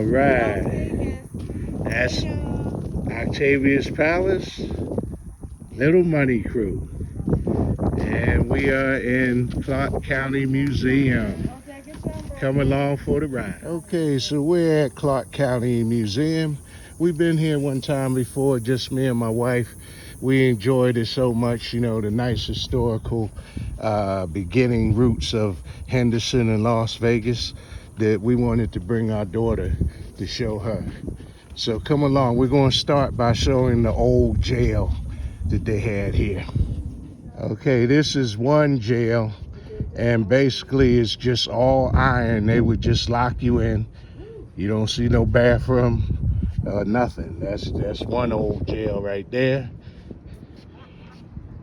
All right. That's Octavius Palace, Little Money Crew. And we are in Clark County Museum. Come along for the ride. Okay, so we're at Clark County Museum. We've been here one time before, just me and my wife. We enjoyed it so much, you know, the nice historical beginning roots of Henderson and Las Vegas, that we wanted to bring our daughter to show her. So come along. We're going to start by showing the old jail that they had here. Okay, this is one jail, and basically it's just all iron. They would just lock you in. You don't see no bathroom, nothing. That's one old jail right there.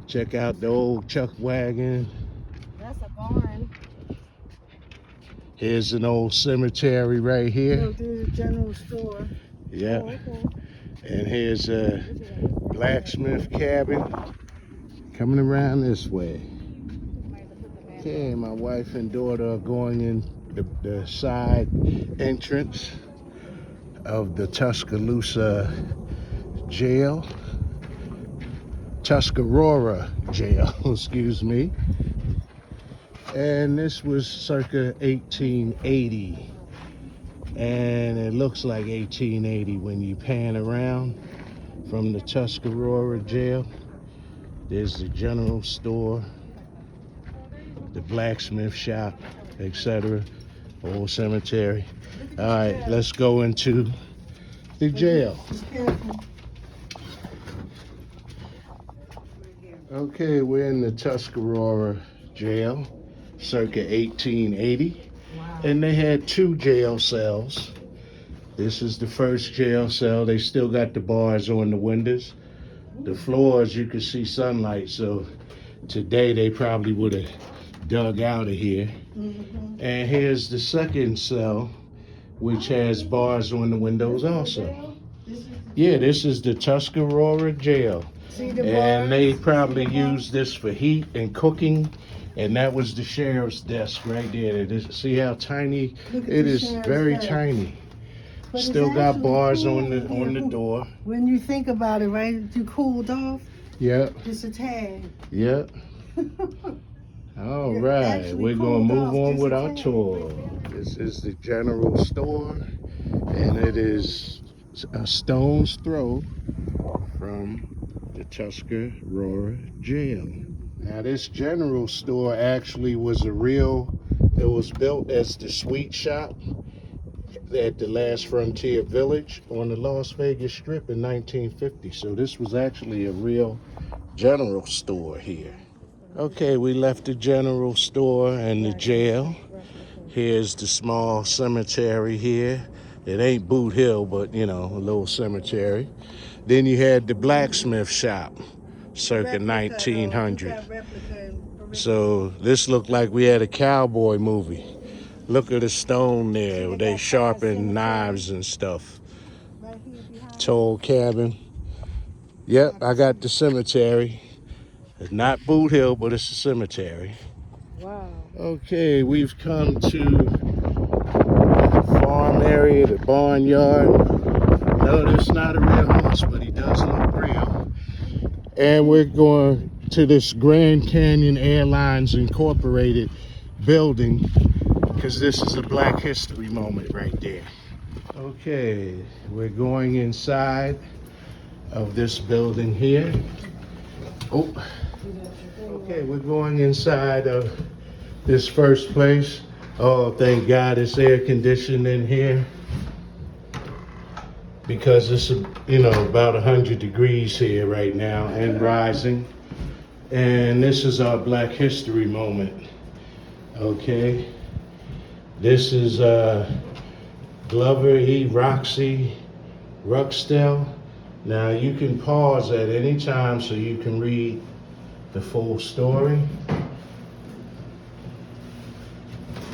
Check out the old chuck wagon. That's a barn. Here's an old cemetery right here. No, there's a general store. Yeah. Oh, okay. And here's a blacksmith cabin coming around this way. Okay, my wife and daughter are going in the side entrance of the Tuscaloosa jail. Tuscarora jail, excuse me. And this was circa 1880. And it looks like 1880 when you pan around from the Tuscarora jail. There's the general store, the blacksmith shop, etc. Old cemetery. All right, let's go into the jail. Okay, we're in the Tuscarora jail, circa 1880. Wow. And they had two jail cells. This is the first jail cell. They still got the bars on the windows. The floors, you can see sunlight, so today they probably would have dug out of here. Mm-hmm. And here's the second cell, which has bars on the windows also. Yeah, this is the Tuscarora jail. See the And bars? they probably used this for heat and cooking. And that was the sheriff's desk right there. See how tiny it is? Very tiny. But Still got bars cool on the door. When you think about it, right? You cooled off. Yep. Just a tad. Yep. All You're right, actually we're gonna cooled move off on just with a our tad. tour. This is the general store, and it is a stone's throw from the Tuscarora jail. Now this general store actually was it was built as the sweet shop at the last frontier village on the Las Vegas Strip in 1950. So this was actually a real general store here. Okay, we left the general store and the jail. Here's the small cemetery here. It ain't Boot Hill, but you know, a little cemetery. Then you had the blacksmith shop, circa 1900. So this looked like we had a cowboy movie. Look at the stone there where they sharpen knives and stuff. Toll cabin. Yep, I got the cemetery. It's not Boot Hill, but it's a cemetery. Wow. Okay, we've come to the farm area, the barnyard. No, that's not a real horse, but he does look real. And we're going to this Grand Canyon Airlines Incorporated building, because this is a Black History moment right there. Okay, we're going inside of this building here. Oh, okay, we're going inside of this first place. Oh, thank God it's air conditioned in here, because it's, you know, about 100 degrees here right now and rising. And this is our Black History moment. Okay. This is Glover E. Roxy Ruxtell. Now you can pause at any time so you can read the full story.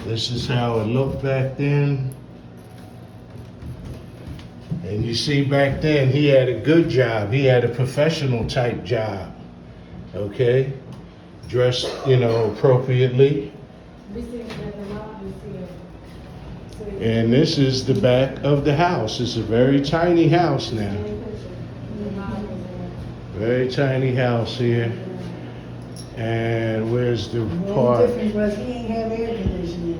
This is how it looked back then. And you see back then he had a good job. He had a professional type job. Okay? Dressed, you know, appropriately. And this is the back of the house. It's a very tiny house now. Very tiny house here. And where's the park? The only difference was he ain't have air conditioning.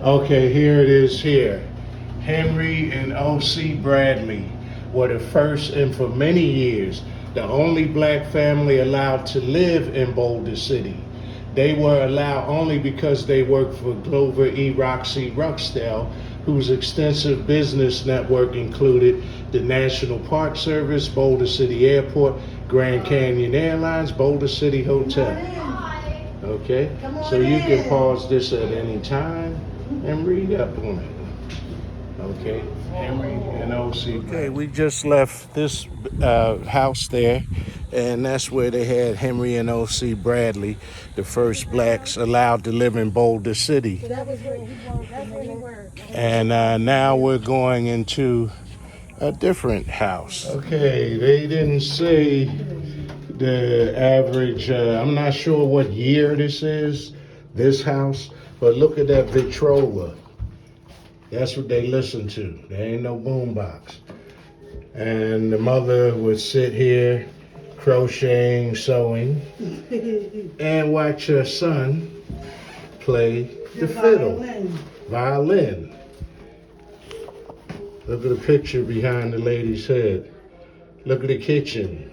Okay, here it is here. Henry and O.C. Bradley were the first and for many years the only black family allowed to live in Boulder City. They were allowed only because they worked for Glover E. Roxy Ruxdale, whose extensive business network included the National Park Service, Boulder City Airport, Grand Canyon Airlines, Boulder City Hotel. Okay, so you can pause this at any time and read up on it. Okay, Henry and O.C. Okay, we just left this house there, and that's where they had Henry and O.C. Bradley, the first blacks allowed to live in Boulder City. That was where he worked. And now we're going into a different house. Okay, they didn't say the average, I'm not sure what year this is, this house, but look at that Victrola. That's what they listen to. There ain't no boombox. And the mother would sit here crocheting, sewing, and watch her son play the fiddle. Violin. Look at the picture behind the lady's head. Look at the kitchen.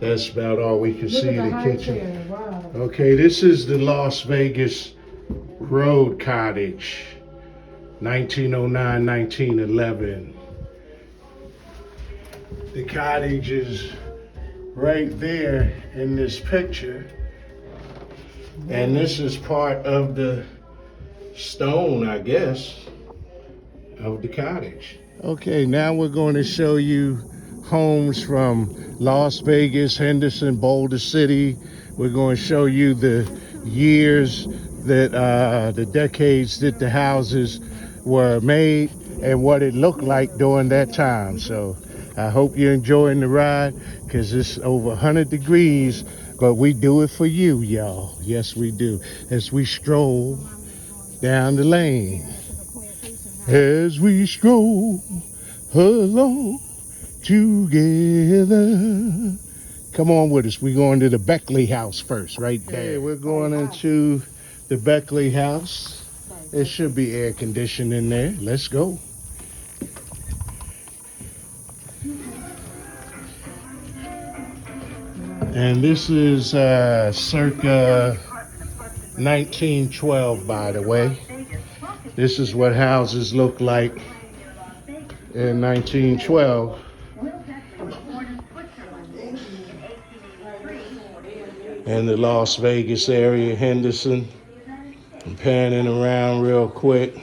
That's about all we can see in the kitchen. Wow. Okay, this is the Las Vegas Road Cottage. 1909, 1911. The cottage is right there in this picture. And this is part of the stone, I guess, of the cottage. Okay, now we're going to show you homes from Las Vegas, Henderson, Boulder City. We're going to show you the years that, the decades that the houses were made and what it looked like during that time. So I hope you're enjoying the ride, because it's over 100 degrees, but we do it for you, y'all. Yes, we do. As we stroll down the lane. As we stroll along together. Come on with us. We're going to the Beckley house first, right there. Okay, we're going into the Beckley house. There should be air conditioning in there. Let's go. And this is circa 1912, by the way. This is what houses look like in 1912. In the Las Vegas area, Henderson. I'm panning around real quick.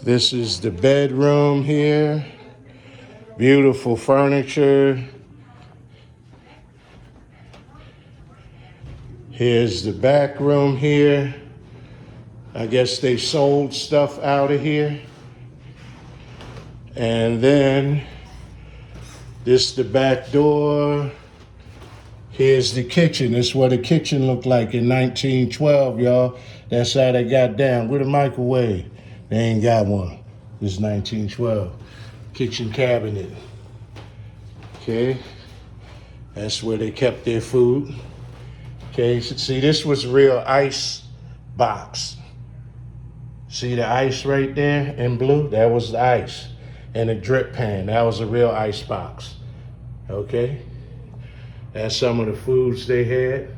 This is the bedroom here. Beautiful furniture. Here's the back room here. I guess they sold stuff out of here. And then this the back door. Here's the kitchen. This is what the kitchen looked like in 1912, y'all. That's how they got down. With a microwave. They ain't got one. This is 1912. Kitchen cabinet. Okay. That's where they kept their food. Okay, so see, this was a real ice box. See the ice right there in blue? That was the ice. And a drip pan. That was a real ice box. Okay? That's some of the foods they had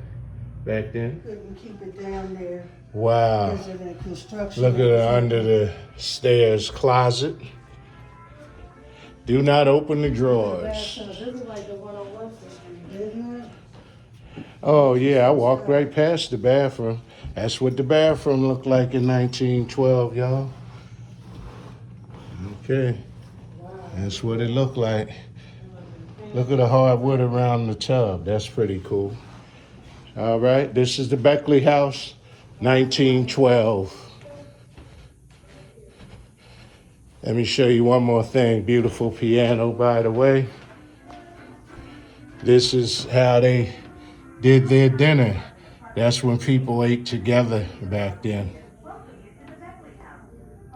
back then. Couldn't keep it down there. Wow. Because of that construction. Look at it under the stairs closet. Do not open the drawers. This is like the one on Webster Street, isn't it? Oh, yeah, I walked right past the bathroom. That's what the bathroom looked like in 1912, y'all. Okay. That's what it looked like. Look at the hardwood around the tub. That's pretty cool. All right, this is the Beckley house, 1912. Let me show you one more thing. Beautiful piano, by the way. This is how they did their dinner. That's when people ate together back then.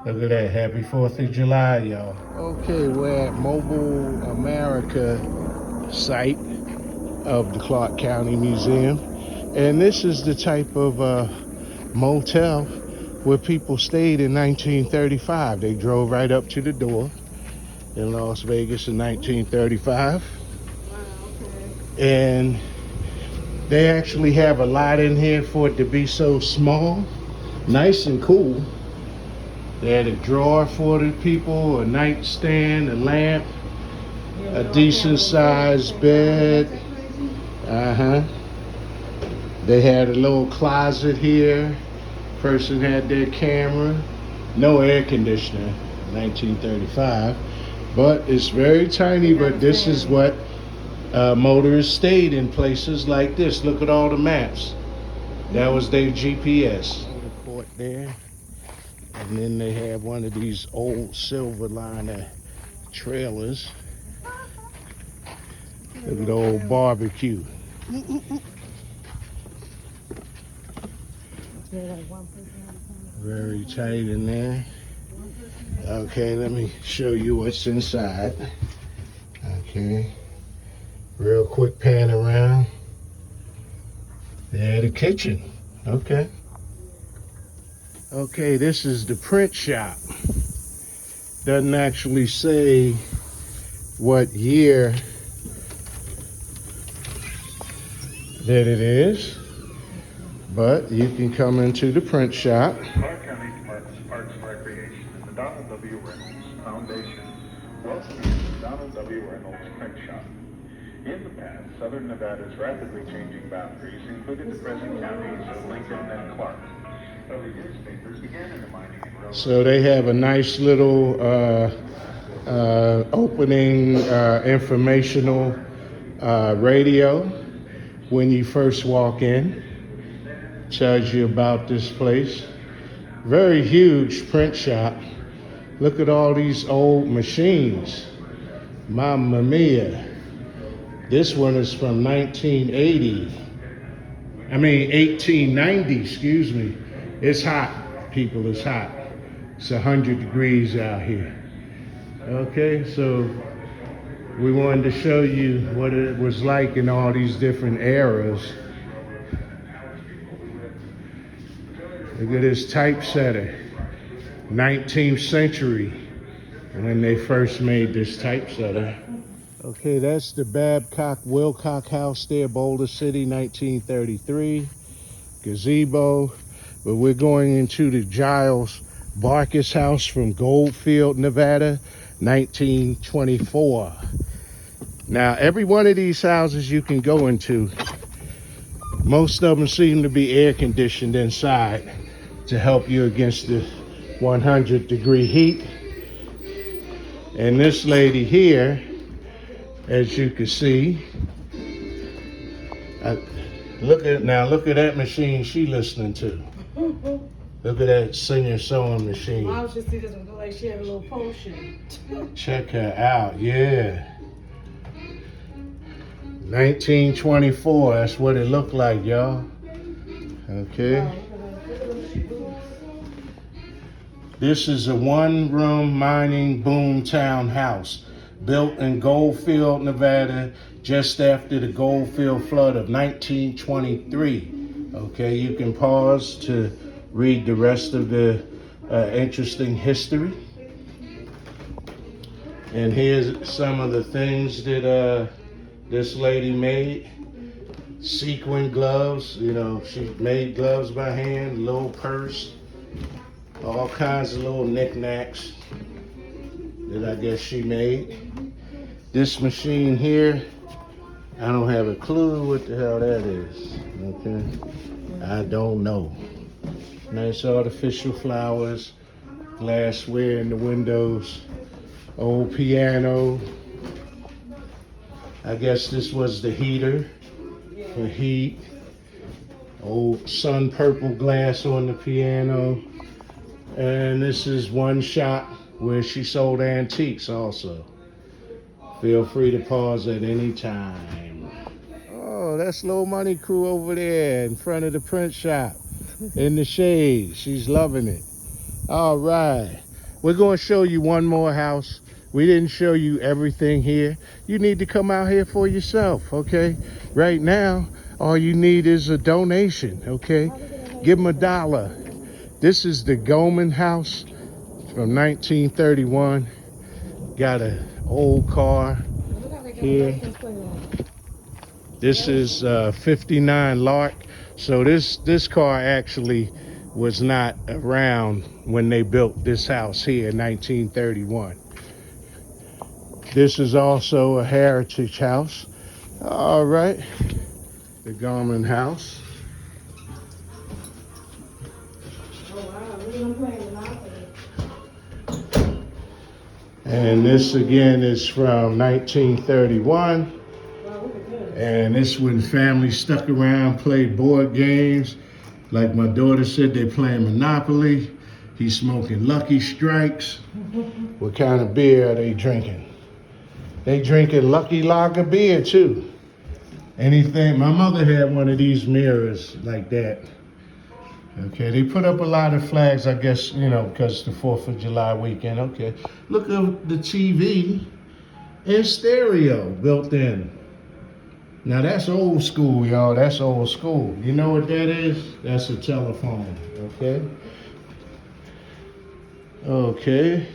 Look at that. Happy 4th of July, y'all. Okay, we're at Mobile America site of the Clark County Museum. And this is the type of motel where people stayed in 1935. They drove right up to the door in Las Vegas in 1935. And they actually have a lot in here for it to be so small. Nice and cool. They had a drawer for the people, a nightstand, a lamp, a decent sized bed. They had a little closet here. Person had their camera. No air conditioner, 1935. But it's very tiny, but this is what motorists stayed in places like this. Look at all the maps. That was their GPS. The court there. And then they have one of these old silver liner trailers. Look at the old barbecue. Very tight in there. Okay, let me show you what's inside. Okay. Real quick pan around. There, the kitchen. Okay. Okay, this is the print shop. Doesn't actually say what year that it is, but you can come into the print shop. Clark County Department of Parks and Recreation and the Donald W. Reynolds Foundation welcome you to the Donald W. Reynolds Print Shop. In the past, Southern Nevada's rapidly changing boundaries included the present counties of Lincoln and Clark. Early newspapers began in the mining and railroad. So they have a nice little opening informational radio when you first walk in. Tells you about this place. Very huge print shop. Look at all these old machines. Mamma mia. This one is from 1890, excuse me. It's hot, people, it's hot. It's 100 degrees out here. Okay, so we wanted to show you what it was like in all these different eras. Look at this typesetter, 19th century, when they first made this typesetter. Okay, that's the Babcock Wilcock House there, Boulder City, 1933. Gazebo. But we're going into the Giles Barkis House from Goldfield, Nevada, 1924. Now, every one of these houses you can go into, most of them seem to be air conditioned inside to help you against the 100-degree heat. And this lady here, as you can see, look at that machine she listening to. Look at that singer sewing machine. I was just see this one look like she had a little potion. Check her out, yeah. 1924, that's what it looked like, y'all. Okay. This is a one-room mining boom town house built in Goldfield, Nevada, just after the Goldfield flood of 1923. Okay, you can pause to read the rest of the interesting history. And here's some of the things that this lady made. Sequin gloves, you know, she made gloves by hand, little purse, all kinds of little knickknacks that I guess she made. This machine here, I don't have a clue what the hell that is, okay? I don't know. Nice artificial flowers, glassware in the windows, old piano. I guess this was the heater for heat. Old sun purple glass on the piano. And this is one shop where she sold antiques also. Feel free to pause at any time. Oh, Oh, that's Little Money Crew over there in front of the print shop in the shade. She's loving it. All right. We're going to show you one more house. We didn't show you everything here. You need to come out here for yourself, okay? Right now, all you need is a donation, okay? Give them $1. This is the Goldman House from 1931. Got an old car here. This is 59 Lark. So this car actually was not around when they built this house here in 1931. This is also a heritage house. All right, the Gorman House. Oh wow, look at them playing Monopoly. And this again is from 1931. Wow, look at this. And this when families stuck around, played board games. Like my daughter said, they playing Monopoly. He's smoking Lucky Strikes. What kind of beer are they drinking? They drinking Lucky Lager beer too. Anything, my mother had one of these mirrors like that. Okay, they put up a lot of flags, I guess, you know, because it's the 4th of July weekend. Okay, look at the TV and stereo built in. Now that's old school, y'all, that's old school. You know what that is? That's a telephone, okay? Okay,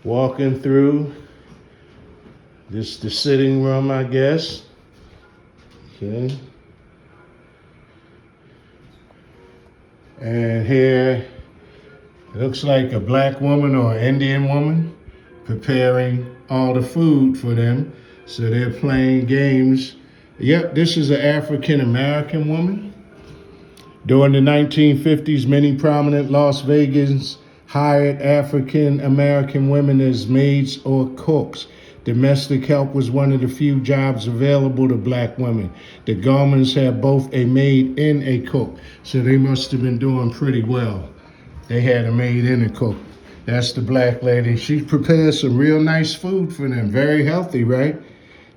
walking through. This is the sitting room, I guess. Okay. And here, it looks like a black woman or an Indian woman preparing all the food for them. So they're playing games. Yep, this is an African American woman. During the 1950s, many prominent Las Vegans hired African American women as maids or cooks. Domestic help was one of the few jobs available to black women. The Gormans had both a maid and a cook, so they must have been doing pretty well. They had a maid and a cook. That's the black lady. She prepared some real nice food for them. Very healthy, right?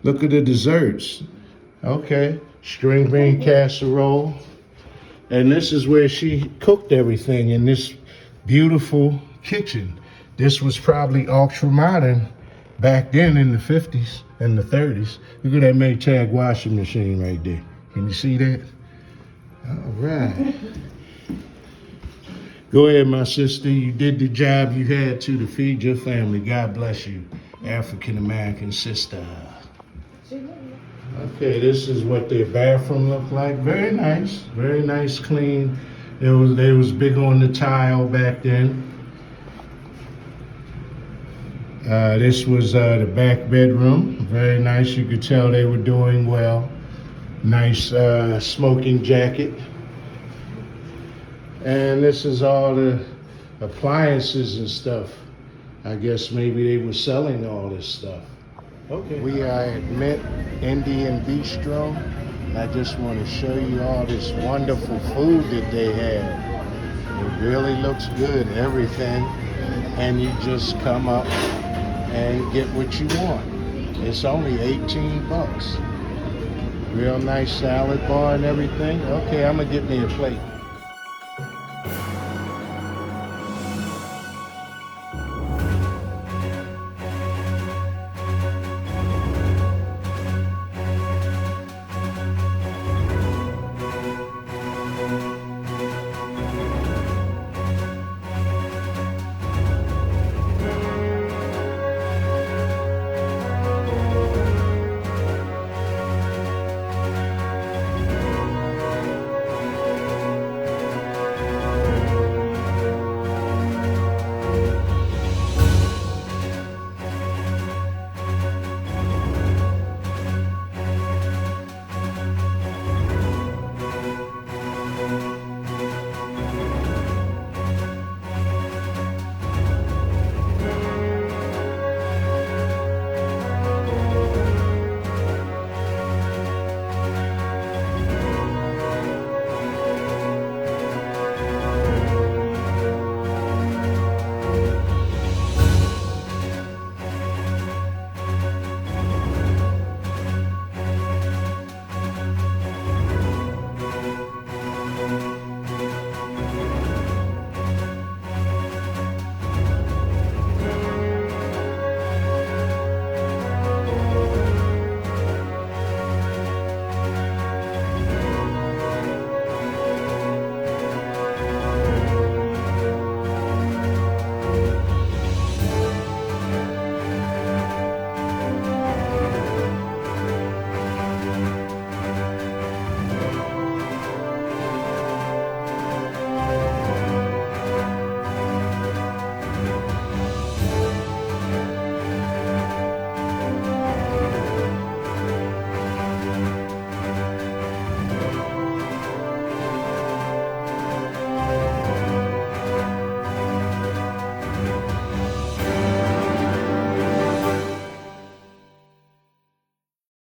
Look at the desserts. Okay, string bean casserole. And this is where she cooked everything in this beautiful kitchen. This was probably ultra modern back then in the 50s and the 30s. Look at that Maytag washing machine right there. Can you see that? All right. Go ahead, my sister. You did the job you had to feed your family. God bless you, African-American sister. Okay, this is what their bathroom looked like. Very nice, clean. They was big on the tile back then. This was the back bedroom. Very nice. You could tell they were doing well. Nice smoking jacket. And this is all the appliances and stuff. I guess maybe they were selling all this stuff. Okay. We are at Mint Indian Bistro. I just want to show you all this wonderful food that they have. It really looks good, everything. And you just come up and get what you want. It's only 18 bucks. Real nice salad bar and everything. Okay, I'm gonna get me a plate.